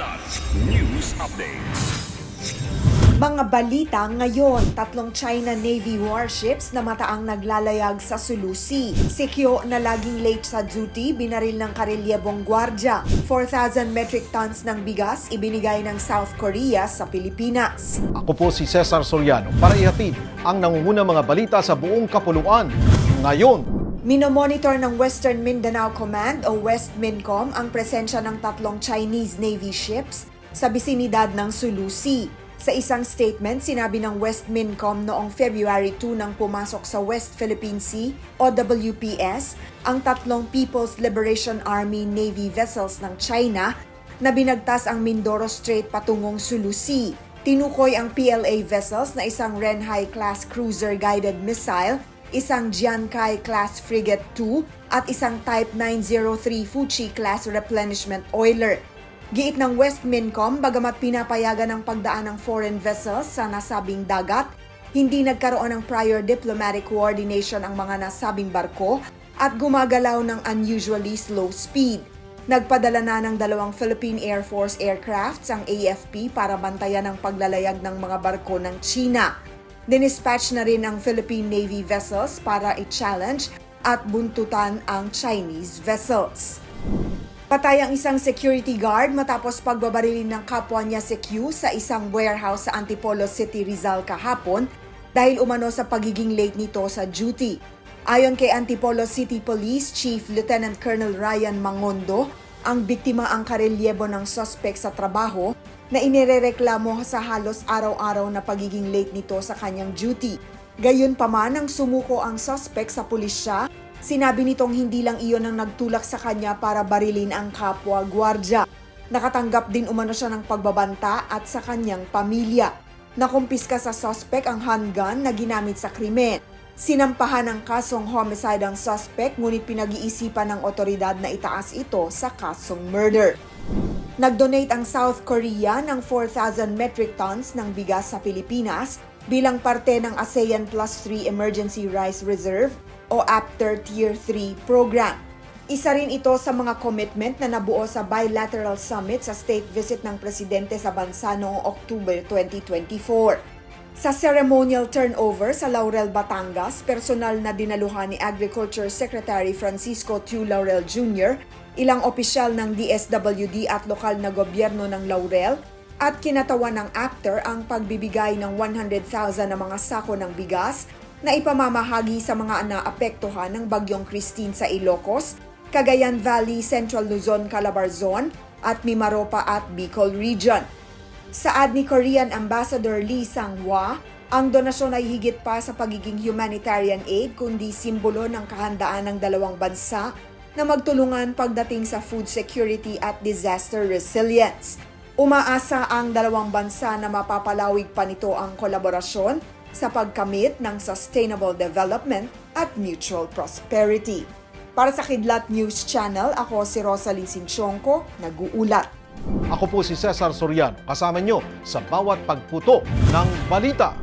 Kidlat News Updates. Mga balita ngayon, 3 China Navy warships na mataang naglalayag sa Sulu Sea. Si Kyo na laging late sa duty, binaril ng karelyebong gwardya. 4,000 metric tons ng bigas ibinigay ng South Korea sa Pilipinas. Ako po si Cesar Soriano para ihatid ang nangungunang mga balita sa buong kapuluan. Ngayon, Minomonitor ng Western Mindanao Command o WestMINCOM ang presensya ng 3 Chinese Navy ships sa bisinidad ng Sulu Sea. Sa isang statement, sinabi ng WestMINCOM noong February 2 nang pumasok sa West Philippine Sea o WPS ang 3 People's Liberation Army Navy vessels ng China na binagtas ang Mindoro Strait patungong Sulu Sea. Tinukoy ang PLA vessels na isang Renhai-class cruiser guided missile, isang Jiankai-class frigate 2 at isang Type 903 Fuchi-class replenishment oiler. Giit ng WestMINCOM, bagamat pinapayagan ang pagdaan ng foreign vessels sa nasabing dagat, hindi nagkaroon ng prior diplomatic coordination ang mga nasabing barko at gumagalaw ng unusually slow speed. Nagpadala na ng 2 Philippine Air Force aircrafts ang AFP para bantayan ang paglalayag ng mga barko ng China. Dinispatch na rin ang Philippine Navy vessels para i-challenge at buntutan ang Chinese vessels. Patay ang isang security guard matapos pagbabarilin ng kapwa niya si Q sa isang warehouse sa Antipolo City, Rizal kahapon dahil umano sa pagiging late nito sa duty. Ayon kay Antipolo City Police Chief Lieutenant Colonel Ryan Mangondo, ang biktima ang karelyebo ng suspect sa trabaho na inirereklamo sa halos araw-araw na pagiging late nito sa kanyang duty. Gayunpaman nang sumuko ang suspect sa pulisya, sinabi nitong hindi lang iyon ang nagtulak sa kanya para barilin ang kapwa gwardya. Nakatanggap din umano siya ng pagbabanta at sa kanyang pamilya. Nakumpiska sa suspect ang handgun na ginamit sa krimen. Sinampahan ng kasong homicide ang suspect ngunit pinag-iisipan ng otoridad na itaas ito sa kasong murder. Nag-donate ang South Korea ng 4,000 metric tons ng bigas sa Pilipinas bilang parte ng ASEAN Plus 3 Emergency Rice Reserve o APTER Tier 3 program. Isa rin ito sa mga commitment na nabuo sa bilateral summit sa state visit ng presidente sa bansa noong October 2024. Sa ceremonial turnover sa Laurel, Batangas, personal na dinaluhan ni Agriculture Secretary Francisco Tiu Laurel Jr., ilang opisyal ng DSWD at lokal na gobyerno ng Laurel at kinatawan ng APTER ang pagbibigay ng 100,000 na mga sako ng bigas na ipamamahagi sa mga naapektuhan ng Bagyong Christine sa Ilocos, Cagayan Valley, Central Luzon, Calabarzon at Mimaropa at Bicol Region. Saad ni Korean Ambassador Lee Sang-hwa, ang donasyon ay higit pa sa pagiging humanitarian aid kundi simbolo ng kahandaan ng dalawang bansa na magtulungan pagdating sa food security at disaster resilience. Umaasa ang dalawang bansa na mapapalawig pa nito ang kolaborasyon sa pagkamit ng sustainable development at mutual prosperity. Para sa Kidlat News Channel, ako si Rosalie Sinchonco, nag-uulat. ako po si Cesar Soriano, kasama nyo sa bawat pagputo ng balita.